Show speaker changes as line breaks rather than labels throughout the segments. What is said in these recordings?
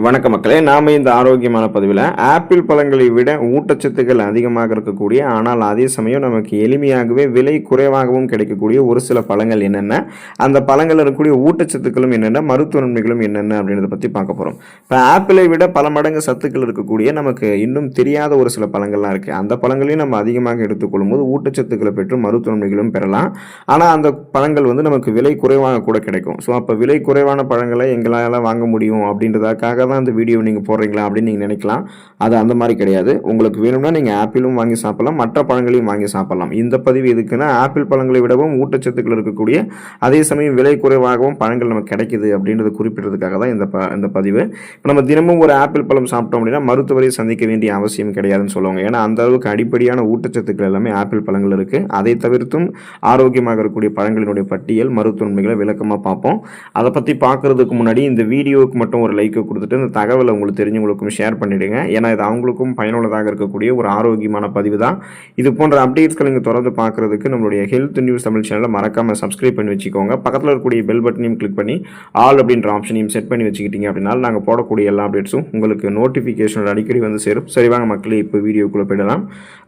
வணக்க மக்களே, நாம இந்த ஆரோக்கியமான பதிவில் ஆப்பிள் பழங்களை விட ஊட்டச்சத்துக்கள் அதிகமாக இருக்கக்கூடிய, ஆனால் அதே சமயம் நமக்கு எளிமையாகவே விலை குறைவாகவும் கிடைக்கக்கூடிய ஒரு சில பழங்கள் என்னென்ன, அந்த பழங்கள் இருக்கக்கூடிய ஊட்டச்சத்துக்களும் என்னென்ன, மருத்துவ நன்மைகளும் என்னென்ன அப்படின்றத பற்றி பார்க்க போகிறோம். இப்போ ஆப்பிளை விட பல மடங்கு சத்துக்கள் இருக்கக்கூடிய நமக்கு இன்னும் தெரியாத ஒரு சில பழங்கள்லாம் இருக்குது. அந்த பழங்களையும் நம்ம அதிகமாக எடுத்துக்கொள்ளும் போது ஊட்டச்சத்துக்களை பெற்று மருத்துவ நன்மைகளும் பெறலாம். ஆனால் அந்த பழங்கள் நமக்கு விலை குறைவாக கூட கிடைக்கும். ஸோ அப்போ விலை குறைவான பழங்களை எங்களால் வாங்க முடியும் அப்படின்றதுக்காக தான் இந்த வீடியோ நீங்கள் போடுறீங்களா அப்படின்னு நீங்கள் நினைக்கலாம். அது அந்த மாதிரி கிடையாது. உங்களுக்கு வேணும்னா நீங்கள் ஆப்பிளும் வாங்கி சாப்பிடலாம், மற்ற பழங்களையும் வாங்கி சாப்பிடலாம். இந்த பதிவு எதுக்குன்னா, ஆப்பிள் பழங்களை விடவும் ஊட்டச்சத்துக்கள் இருக்கக்கூடிய, அதே சமயம் விலை குறைவாகவும் பழங்கள் நமக்கு கிடைக்குது அப்படின்றது குறிப்பிட்டதுக்காக தான் இந்த பதிவு. இப்போ நம்ம தினமும் ஒரு ஆப்பிள் பழம் சாப்பிட்டோம் அப்படின்னா மருத்துவரை சந்திக்க வேண்டிய அவசியம் கிடையாதுன்னு சொல்லுவாங்க. ஏன்னா அந்த அளவுக்கு அடிப்படையான ஊட்டச்சத்துக்கள் எல்லாமே ஆப்பிள் பழங்கள் இருக்குது. அதை தவிர்த்தும் ஆரோக்கியமாக இருக்கக்கூடிய பழங்களினுடைய பட்டியல், மருத்துவ நன்மைகளை விளக்கமாக பார்ப்போம். அதை பற்றி பார்க்குறதுக்கு முன்னாடி இந்த வீடியோவுக்கு மட்டும் ஒரு லைக்கை கொடுத்துட்டு இந்த தகவலை உங்களுக்கு தெரிஞ்சவங்களுக்கும் ஷேர் பண்ணிவிடுங்க. ஏன்னா இது அவங்களுக்கும் பயனுள்ளதாக இருக்கக்கூடிய ஒரு ஆரோக்கியமான பதிவு தான். இது போன்ற அப்டேட்ஸ்களை நீங்கள் தொடர்ந்து பார்க்குறதுக்கு நம்மளுடைய ஹெல்த் நியூஸ் தமிழ் சேனலை மறக்காமல் சப்ஸ்கிரைப் பண்ணி வச்சுக்கோங்க. பக்கத்தில் இருக்கக்கூடிய பெல் பட்டனையும் கிளிக் பண்ணி ஆல் அப்படின்ற ஆப்ஷனையும் செட் பண்ணி வச்சுக்கிட்டீங்க அப்படின்னா நாங்கள் போடக்கூடிய எல்லா அப்டேட்ஸும் உங்களுக்கு நோட்டிஃபிகேஷன் அடிக்கடி வந்து சேரும். சரிவாங்க மக்களே, இப்போ வீடியோக்குள்ளே போயிடலாம்.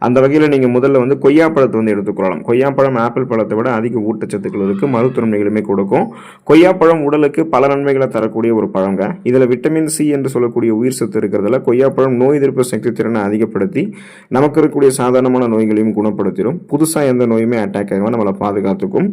அந்த வகையில் நீங்கள் முதல்ல கொய்யாப்பழத்தை எடுத்துக்கொள்ளலாம். கொய்யாப்பழம் ஆப்பிள் பழத்தை விட அதிக ஊட்டச்சத்துக்கள் இருக்குது, மருத்துவ நன்மைகளுமே கொடுக்கும். கொய்யாப்பழம் உடலுக்கு பல நன்மைகளை தரக்கூடிய ஒரு பழங்க. இதில் விட்டமின் சி என்று சொல்லக்கூடிய உயிர் சத்து இருக்கிறதுல கொய்யாப்பழம் நோய் எதிர்ப்பு சக்தி திறனை அதிகப்படுத்தி நமக்கு இருக்கக்கூடிய சாதாரணமான நோய்களையும் குணப்படுத்திடும். புதுசாக எந்த நோயுமே அட்டாக் ஆகாமல் நம்மளை பாதுகாத்துக்கும்.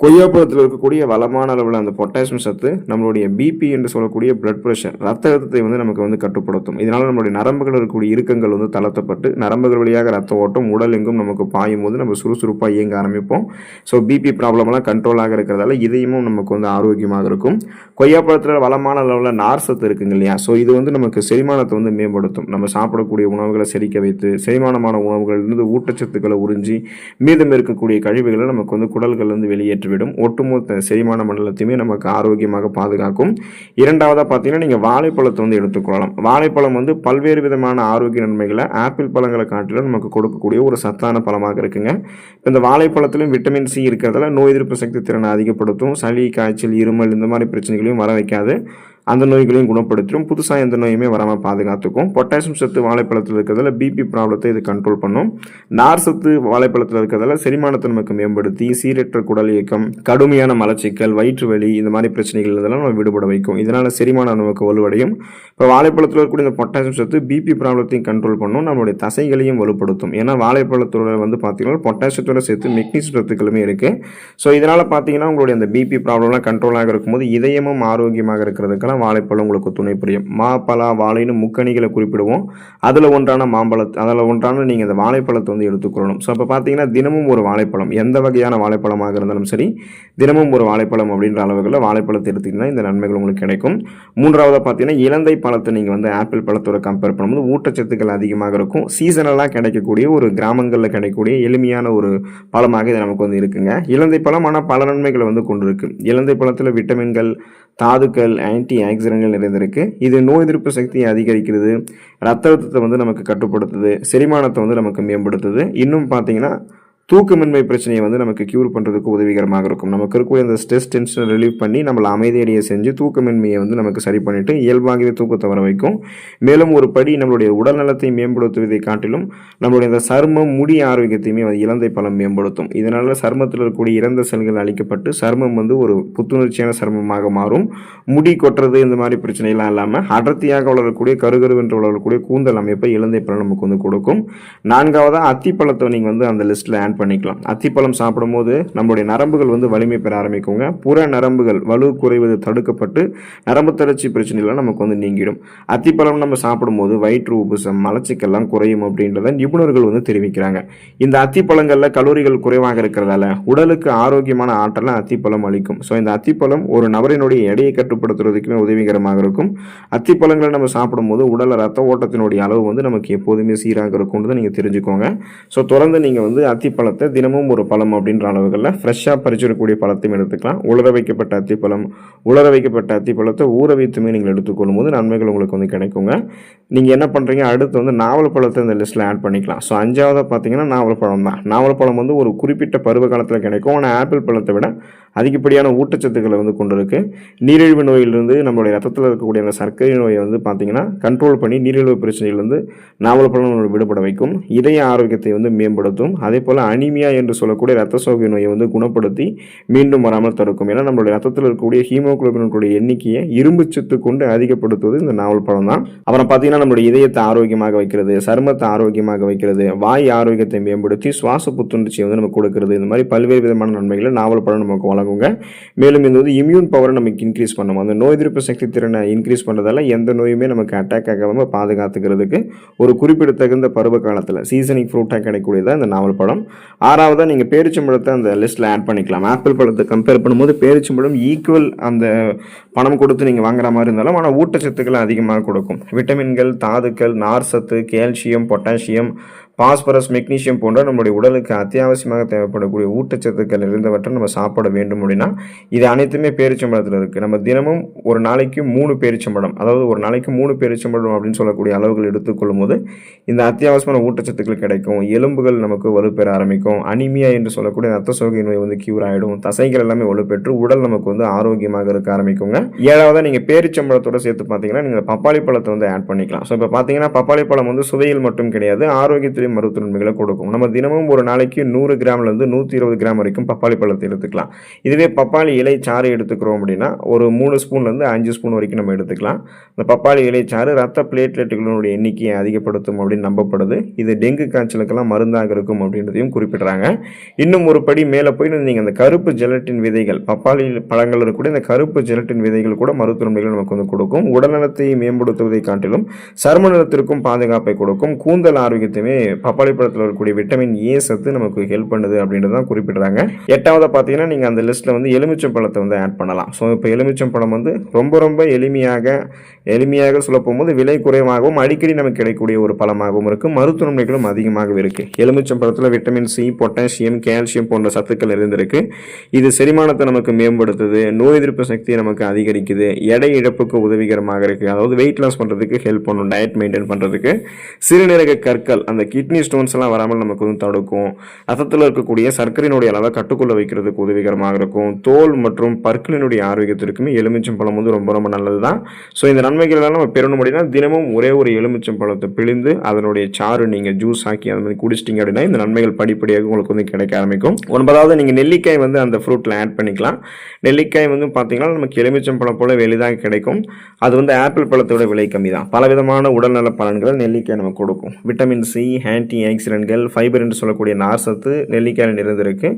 கொய்யாப்பழத்தில் இருக்கக்கூடிய வளமான அளவில் அந்த பொட்டாசியம் சத்து நம்மளுடைய பிபி என்று சொல்லக்கூடிய பிளட் ப்ரெஷர், ரத்த அழுத்தத்தை நமக்கு கட்டுப்படுத்தும். இதனால் நம்மளுடைய நரம்புகள் இருக்கக்கூடிய இறுக்கங்கள் தளர்த்தப்பட்டு நரம்புகள் வழியாக ரத்த ஓட்டம் உடல் எங்கும் நமக்கு பாயும் போது நம்ம சுறுசுறுப்பாக இயங்க ஆரம்பிப்போம். ஸோ பிபி ப்ராப்ளம்லாம் கண்ட்ரோலாக இருக்கிறதால இதயமும் நமக்கு ஆரோக்கியமாக இருக்கும். கொய்யாப்பழத்தில் வளமான அளவில் நார் சத்து இருக்குங்க இல்லையா? ஸோ இது நமக்கு செரிமானத்தை மேம்படுத்தும். நம்ம சாப்பிடக்கூடிய உணவுகளை செரிக்க வைத்து செரிமானமான உணவுகளிலிருந்து ஊட்டச்சத்துக்களை உறிஞ்சி மீதம் இருக்கக்கூடிய கழிவுகளை நமக்கு குடல்கள் வெளியேற்றி விடும். ஒட்டுமொத்த செரிமான மண்டலத்தையுமே நமக்கு ஆரோக்கியமாக பாதுகாக்கும். இரண்டாவதாக பார்த்தீங்கன்னா, நீங்கள் வாழைப்பழத்தை எடுத்துக்கொள்ளலாம். வாழைப்பழம் பல்வேறு விதமான ஆரோக்கிய நன்மைகளை ஆப்பிள் பழங்களை காட்டிலும் நமக்கு கொடுக்கக்கூடிய ஒரு சத்தான பழமாக இருக்குங்க. இந்த வாழைப்பழத்திலும் விட்டமின் சி இருக்கிறதால நோய் எதிர்ப்பு சக்தி திறனை அதிகப்படுத்தும். சளி, காய்ச்சல், இருமல் இந்த மாதிரி பிரச்சனைகளையும் வர வைக்காது. அந்த நோய்களையும் குணப்படுத்தும். புதுசாக எந்த நோயுமே வராமல் பாதுகாத்துக்கும். பொட்டாசியம் சத்து வாழைப்பழத்தில் இருக்கிறதால பிபி ப்ராப்ளத்தை இது கண்ட்ரோல் பண்ணும். நார் சத்து வாழைப்பழத்தில் இருக்கிறதால செரிமானத்தை நமக்கு மேம்படுத்தி சீரற்ற குடல் இயக்கம், கடுமையான மலச்சிக்கல், வயிற்று வலி இந்த மாதிரி பிரச்சனைகள் இதெல்லாம் நம்ம விடுபட வைக்கும். இதனால் செரிமானம் நமக்கு வலுவடையும். இப்போ வாழைப்பழத்தில் இருக்கக்கூடிய இந்த பொட்டாசியம் சத்து பிபி ப்ராப்ளத்தையும் கண்ட்ரோல் பண்ணும். நம்மளுடைய தசைகளையும் வலுப்படுத்தும். ஏன்னா வாழைப்பழத்தோட பார்த்தீங்கன்னா பொட்டாசியத்தோட சேர்த்து மெக்னீசியம் சத்துக்களுமே இருக்குது. ஸோ இதனால் பார்த்தீங்கன்னா உங்களுடைய அந்த பிபி ப்ராப்ளம்லாம் கண்ட்ரோலாக இருக்கும்போது இதயமும் ஆரோக்கியமாக இருக்கிறதுக்கு வாழைப்பழம் உங்களுக்கு துணை புரியும். மாப்பழா, வாழைன்னு முக்கணிகளை குறிப்பிடுவோம். அதில் ஒன்றான நீங்கள் இந்த வாழைப்பழத்தை எடுத்துக்கொள்ளணும். ஸோ அப்போ பார்த்தீங்கன்னா தினமும் ஒரு வாழைப்பழம், எந்த வகையான வாழைப்பழமாக இருந்தாலும் சரி, தினமும் ஒரு வாழைப்பழம் அப்படின்ற அளவுகளில் வாழைப்பழத்தை எடுத்துக்கிட்டீங்கன்னா இந்த நன்மைகள் உங்களுக்கு கிடைக்கும். மூன்றாவதாக பார்த்தீங்கன்னா, இலந்தை பழத்தை நீங்கள் ஆப்பிள் பழத்தோட கம்பேர் பண்ணும்போது ஊட்டச்சத்துக்கள் அதிகமாக இருக்கும். சீசனலாக கிடைக்கக்கூடிய ஒரு கிராமங்களில் கிடைக்கக்கூடிய எளிமையான ஒரு பழமாக இது நமக்கு இருக்குங்க. இலந்தை பழம் ஆனால் பல நன்மைகளை கொண்டிருக்கு. இலந்தை பழத்தில் விட்டமின்கள், தாதுக்கள், ஆன்டி ஆக்சிடென்ட்கள் நிறைந்திருக்கு. இது நோய் எதிர்ப்பு சக்தியை அதிகரிக்கிறது, ரத்த அழுத்தத்தை நமக்கு கட்டுப்படுத்துது, செரிமானத்தை நமக்கு மேம்படுத்துது. இன்னும் பார்த்தீங்கன்னா தூக்கமின்மை பிரச்சனையை நமக்கு கியூர் பண்ணுறதுக்கு உதவிகரமாக இருக்கும். நமக்கு இருக்கக்கூடிய அந்த ஸ்ட்ரெஸ், டென்ஷனை ரிலீவ் பண்ணி நம்மளை அமைதியடைய செஞ்சு தூக்கமின்மையை நமக்கு சரி பண்ணிவிட்டு இயல்பாகவே தூக்கத்தை வர வைக்கும். மேலும் ஒரு படி நம்மளுடைய உடல் நலத்தை மேம்படுத்துவதை காட்டிலும் நம்மளுடைய இந்த சருமம், முடி ஆரோக்கியத்தையுமே இலந்தை பழம் மேம்படுத்தும். இதனால் சருமத்தில் இருக்கக்கூடிய இறந்த செல்கள் அழிக்கப்பட்டு சருமம் ஒரு புத்துணர்ச்சியான சருமமாக மாறும். முடி கொட்டுறது இந்த மாதிரி பிரச்சனைலாம் இல்லாமல் அடர்த்தியாக வளரக்கூடிய கருகருவென்று வளரக்கூடிய கூந்தல் அமைப்பை இலந்தை பழம் நமக்கு கொடுக்கும். நான்காவதாக அத்திப்பழத்தை நீங்கள் அந்த லிஸ்ட்டில் ஆட் பண்ணிக்கலாம். அத்திப்பழம் சாப்பிடும்போது நம்மளுடைய நரம்புகள் வலிமை பெற ஆரம்பிக்குங்க. புற நரம்புகள் வலு குறைவது தடுக்கப்பட்டு நரம்பு தளர்ச்சி பிரச்சனைலாம் நமக்கு நீங்கிடும். அத்திப்பழம் நம்ம சாப்பிடும்போது வயிற்று உபுசம், மலச்சிக்கெல்லாம் குறையும் அப்படின்றத நிபுணர்கள் தெரிவிக்கிறாங்க. இந்த அத்திப்பழங்களில் கலோரிகள் குறைவாக இருக்கிறதால உடலுக்கு ஆரோக்கியமான ஆற்றலை அத்திப்பழம் அளிக்கும். ஸோ இந்த அத்திப்பழம் ஒரு நபரினுடைய எடையை கட்டுப்படுத்துறதுக்குமே உதவிகரமாக இருக்கும். அத்திப்பழங்களை நம்ம சாப்பிடும்போது உடல் ரத்த ஓட்டத்தினுடைய அளவு நமக்கு எப்போதுமே சீராக இருக்கும்ன்றதை நீங்கள் தெரிஞ்சுக்கோங்க. ஸோ தொடர்ந்து நீங்கள் அத்திப்பழம் பழத்தை தினமும் ஒரு பழம் அப்படின்ற அளவுகளில் ஃப்ரெஷ்ஷாக பறிச்சிடக்கூடிய பழத்தையும் எடுத்துக்கலாம். உலர வைக்கப்பட்ட அத்திப்பழம், உலர வைக்கப்பட்ட அத்திப்பழத்தை ஊற வைத்துமே நீங்கள் எடுத்துக்கொள்ளும் போது நன்மைகள் உங்களுக்கு வந்து கிடைக்குங்க. நீங்கள் என்ன பண்ணுறீங்க, அடுத்து வந்து நாவல் பழத்தை இந்த லிஸ்ட்டில் ஆட் பண்ணிக்கலாம். ஸோ 5ஆவதாக பார்த்தீங்கன்னா நாவல் பழம் தான். நாவல் பழம் வந்து ஒரு குறிப்பிட்ட பருவ காலத்தில் கிடைக்கும். ஆனால் ஆப்பிள் பழத்தை விட அதிகப்படியான ஊட்டச்சத்துக்களை வந்து கொண்டு இருக்கு. நீரிழிவு நோயிலிருந்து நம்மளுடைய ரத்தத்தில் இருக்கக்கூடிய அந்த சர்க்கரை நோயை வந்து பார்த்தீங்கன்னா கண்ட்ரோல் பண்ணி நீரிழிவு பிரச்சனையிலிருந்து நாவல் பழம் விடுபட வைக்கும். இதய ஆரோக்கியத்தை வந்து மேம்படுத்தும். அதே போல் அனீமியா என்று சொல்லக்கூடிய ரத்த சோகை நோயை வந்து குணப்படுத்தி மீண்டும் வராமல் தடுக்கும். ஏன்னா நம்மளுடைய ரத்தத்தில் இருக்கக்கூடிய ஹீமோகுளோபினுடைய எண்ணிக்கையை இரும்பு சத்து கொண்டு அதிகப்படுத்துவது இந்த நாவல் பழம் தான். அப்புறம் பார்த்தீங்கன்னா நம்மளுடைய இதயத்தை ஆரோக்கியமாக வைக்கிறது, சருமத்தை ஆரோக்கியமாக வைக்கிறது, வாய் ஆரோக்கியத்தை மேம்படுத்தி சுவாச புத்துணர்ச்சியை வந்து நமக்கு கொடுக்கிறது. இந்த மாதிரி பல்வேறு விதமான நன்மைகளை நாவல் பழம் நமக்கு வழங்குங்க. மேலும் இந்த வந்து இம்யூன் பவரை நமக்கு இன்க்ரீஸ் பண்ணும். அந்த நோய் எதிர்ப்பு சக்தி திறனை இன்க்ரீஸ் பண்ணுறதால எந்த நோயுமே நமக்கு அட்டாக் ஆகாமல் பாதுகாத்துக்கிறதுக்கு ஒரு குறிப்பிடத்தகுந்த பருவ காலத்தில் சீசனிங் ஃப்ரூட்டாக கிடைக்கக்கூடியதான் இந்த நாவல் பழம். 6ஆவதாக நீங்கள் பேரிச்சம்பழத்தை அந்த லிஸ்ட்டில் ஆட் பண்ணிக்கலாம். ஆப்பிள் பழத்தை கம்பேர் பண்ணும்போது பேரிச்சம்பழம் ஈக்குவல் அந்த பணம் கொடுத்து நீங்கள் வாங்குற மாதிரி இருந்தாலும் ஆனால் ஊட்டச்சத்துக்களை அதிகமாக கொடுக்கும். விட்டமின்கள், தாதுக்கள், நார் சத்து, கால்சியம், பொட்டாசியம், பாஸ்பரஸ், மெக்னீசியம் போன்ற நம்முடைய உடலுக்கு அத்தியாவசியமாக தேவைப்படக்கூடிய ஊட்டச்சத்துக்கள் இருந்தவற்றை நம்ம சாப்பிட வேண்டும் அப்படின்னா இது அனைத்துமே பேரிச்சம்பழத்தில் இருக்குது. நம்ம தினமும் ஒரு நாளைக்கு 3 பேரிச்சம்பழம், அதாவது ஒரு நாளைக்கு 3 பேரிச்சம்பழம் அப்படின்னு சொல்லக்கூடிய அளவுகள் எடுத்துக்கொள்ளும் போது இந்த அத்தியாவசியமான ஊட்டச்சத்துக்கள் கிடைக்கும். எலும்புகள் நமக்கு வலுப்பெற ஆரம்பிக்கும். அனிமியா என்று சொல்லக்கூடிய ரத்த சோகை நோய் வந்து கியூர் ஆகிடும். தசைகள் எல்லாமே வலுப்பெற்று உடல் நமக்கு வந்து ஆரோக்கியமாக இருக்க ஆரம்பிக்குங்க. 7ஆவதாக நீங்கள் பேரிச்சம்பழத்தோட சேர்த்து பார்த்தீங்கன்னா நீங்கள் பப்பாளி பழத்தை வந்து ஆட் பண்ணிக்கலாம். ஸோ இப்போ பார்த்தீங்கன்னா பப்பாளி பழம் வந்து சுவையில் மட்டும் கிடையாது, ஆரோக்கியத்தில் மருத்துவ நன்மைகளை கொடுக்கும். நம்ம தினமும் ஒரு நாளைக்கு 100 கிராம்லேருந்து 120 கிராம் வரைக்கும் பப்பாளி பழத்தை எடுத்துக்கலாம். இதுவே பப்பாளி இலை சாறு எடுத்துக்கிறோம் அப்படின்னா ஒரு 3 ஸ்பூன்லேருந்து 5 ஸ்பூன் வரைக்கும் நம்ம எடுத்துக்கலாம். இந்த பப்பாளி இலை சாறு ரத்த பிளேட்லெட்டுகளுடைய எண்ணிக்கையை அதிகப்படுத்தும் அப்படின்னு நம்பப்படுது. இது டெங்கு காய்ச்சலுக்கெல்லாம் மருந்தாக இருக்கும் அப்படின்றதையும் குறிப்பிட்றாங்க. இன்னும் ஒரு படி மேலே போய் நீங்கள் அந்த கருப்பு ஜெலட்டின் விதைகள், பப்பாளி பழங்கள் இருக்கக்கூடிய இந்த கருப்பு ஜெலட்டின் விதைகள் கூட மருத்துவ நன்மைகள் நமக்கு வந்து கொடுக்கும். உடல்நலத்தை மேம்படுத்துவதை காட்டிலும் சரும நலத்திற்கும் பாதுகாப்பை கொடுக்கும். கூந்தல் ஆரோக்கியத்தையுமே பப்பாளி பழத்தில் இருக்கக்கூடிய விட்டமின் ஏ சத்து நமக்கு ஹெல்ப் பண்ணுது அப்படின்றது தான் குறிப்பிடுறாங்க. 8ஆவதாக பார்த்தீங்கன்னா நீங்கள் அந்த லிஸ்ட்டில் வந்து எலுமிச்சம் பழத்தை வந்து ஆட் பண்ணலாம். ஸோ இப்போ எலுமிச்சம் பழம் வந்து ரொம்ப எளிமையாக சொல்ல போகும்போது விலை குறைவாகவும் அடிக்கடி நமக்கு கிடைக்கக்கூடிய ஒரு பழமாகவும் இருக்குது. மருத்துவ நன்மைகளும் அதிகமாகவே இருக்குது. எலுமிச்சம் பழத்தில் விட்டமின் சி, பொட்டாசியம், கால்சியம் போன்ற சத்துக்கள் இருந்திருக்கு. இது செரிமானத்தை நமக்கு மேம்படுத்துது, நோய் எதிர்ப்பு சக்தியை நமக்கு அதிகரிக்குது, எடை இழப்புக்கு உதவிகரமாக இருக்குது. அதாவது வெயிட் லாஸ் பண்ணுறதுக்கு ஹெல்ப் பண்ணும், டயட் மெயின்டைன் பண்ணுறதுக்கு. சிறுநீரக கற்கள், அந்த கிட்னி ஸ்டோன்ஸ் எல்லாம் வராமல் நமக்கு வந்து தடுக்கும். ரத்தத்தில் இருக்கக்கூடிய சர்க்கரையினுடைய அளவை கட்டுக்குள்ள வைக்கிறதுக்கு உதவிகரமாக இருக்கும். தோல் மற்றும் பற்களினுடைய ஆரோக்கியத்திற்குமே எலுமிச்சம் பழம் வந்து ரொம்ப நல்லது தான். ஸோ இந்த நன்மைகள் எல்லாம் நம்ம பெறணும் அப்படின்னா தினமும் ஒரே ஒரு எலுமிச்சம் பழத்தை பிழிந்து அதனுடைய சாறு நீங்கள் ஜூஸ் ஆக்கி அந்த மாதிரி குடிச்சிட்டிங்க அப்படின்னா இந்த நன்மைகள் படிப்படியாக உங்களுக்கு வந்து கிடைக்க ஆரம்பிக்கும். 9ஆவது நீங்கள் நெல்லிக்காய் வந்து அந்த ஃப்ரூட்டில் ஆட் பண்ணிக்கலாம். நெல்லிக்காய் வந்து பார்த்தீங்கன்னா நமக்கு எலுமிச்சம் பழம் போல எளிதாக கிடைக்கும். அது வந்து ஆப்பிள் பழத்தை விட விலை கம்மி தான். பலவிதமான உடல்நல பலன்களை நெல்லிக்காய் நமக்கு கொடுக்கும். விட்டமின் சி, ஆன்டி ஆக்சிடென்ட்கள், ஃபைபர் என்று சொல்லக்கூடிய நார் சத்து நெல்லிக்காயில் நிறைந்திருக்கு.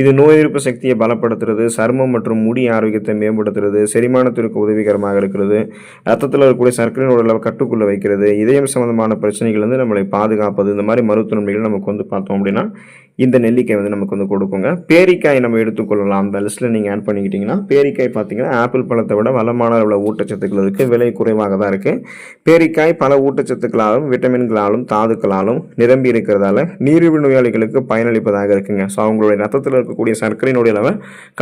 இது நோய் எதிர்ப்பு சக்தியை பலப்படுத்துறது, சருமம் மற்றும் முடி ஆரோக்கியத்தை மேம்படுத்துறது, செரிமானத்திற்கு உதவிகரமாக இருக்கிறது, ரத்தத்தில் இருக்கக்கூடிய சர்க்கரை அளவை கட்டுக்குள்ளே வைக்கிறது, இதயம் சம்பந்தமான பிரச்சனைகள் வந்து நம்மளை பாதுகாப்பது. இந்த மாதிரி மருத்துவ நன்மைகள் நமக்கு வந்து பார்த்தோம் அப்படின்னா இந்த நெல்லிக்காய் வந்து நமக்கு வந்து கொடுக்குங்க. பேரிக்காய் நம்ம எடுத்துக்கொள்ளலாம். அந்த லிஸ்ட்டில் நீங்கள் ஆட் பண்ணிக்கிட்டிங்கன்னா பேரிக்காய் பார்த்தீங்கன்னா ஆப்பிள் பழத்தை விட வளமான அளவில் ஊட்டச்சத்துக்கள் இருக்குது, விலை குறைவாக தான் இருக்குது. பேரிக்காய் பல ஊட்டச்சத்துக்களாலும் விட்டமின்களாலும் தாதுக்களாலும் நிரம்பி இருக்கிறதால நீரிழிவு நோயாளிகளுக்கு பயனளிப்பதாக இருக்குங்க. ஸோ அவங்களுடைய ரத்தத்தில் இருக்கக்கூடிய சர்க்கரை நோய் அளவை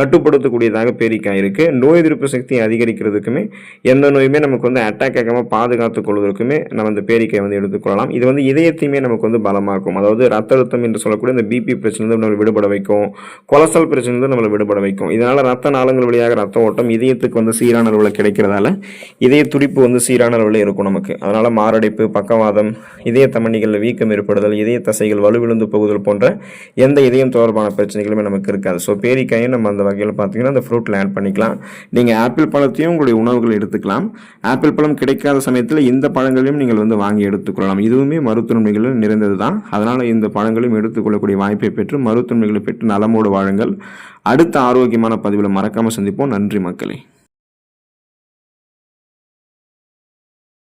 கட்டுப்படுத்தக்கூடியதாக பேரிக்காய் இருக்குது. நோய் எதிர்ப்பு சக்தியை அதிகரிக்கிறதுக்குமே எந்த நோயுமே நமக்கு வந்து அட்டாக் ஆகாமல் பாதுகாத்துக் கொள்வதற்குமே நம்ம இந்த பேரிக்காய் வந்து எடுத்துக்கொள்ளலாம். இது வந்து இதயத்தையுமே நமக்கு வந்து பலமாக்கும். அதாவது ரத்த அழுத்தம் என்று சொல்லக்கூடிய இந்த பிபி பிரச்சனை நம்மளை விடுபட வைக்கும், கொலஸ்ட்ரால் பிரச்சனை நம்மளை விடுபட வைக்கும். இதனால ரத்த நாளங்கள் வழியாக ரத்த ஓட்டம் இதயத்துக்கு வந்து சீரான அளவில் கிடைக்கிறதால இதய துடிப்பு வந்து சீரான அளவில் இருக்கும் நமக்கு. அதனால மாரடைப்பு, பக்கவாதம், இதய தமனிகளில் வீக்கம் ஏற்படுதல், இதய தசைகள் வலுவிழுந்து போகுதல் போன்ற எந்த இதயம் தொடர்பான பிரச்சனைகளுமே நமக்கு இருக்காது. ஸோ பேரிக்காயும் நம்ம அந்த வகையில் பார்த்தீங்கன்னா அந்த ஃப்ரூட்டில் ஆட் பண்ணிக்கலாம். நீங்கள் ஆப்பிள் பழத்தையும் உங்களுடைய உணவுகள் எடுத்துக்கலாம். ஆப்பிள் பழம் கிடைக்காத சமயத்தில் இந்த பழங்களையும் நீங்கள் வந்து வாங்கி எடுத்துக்கொள்ளலாம். இதுவுமே மருத்துவ நன்மைகள் நிறைந்தது தான். அதனால் இந்த பழங்களையும் எடுத்துக்கொள்ளக்கூடிய வாய்ப்பை பெற்று மருத்துவ நன்மைகளை பெற்று நலமோடு வாழுங்கள். அடுத்த ஆரோக்கியமான பதிவில் மறக்காமல் சந்திப்போம். நன்றி மக்களே.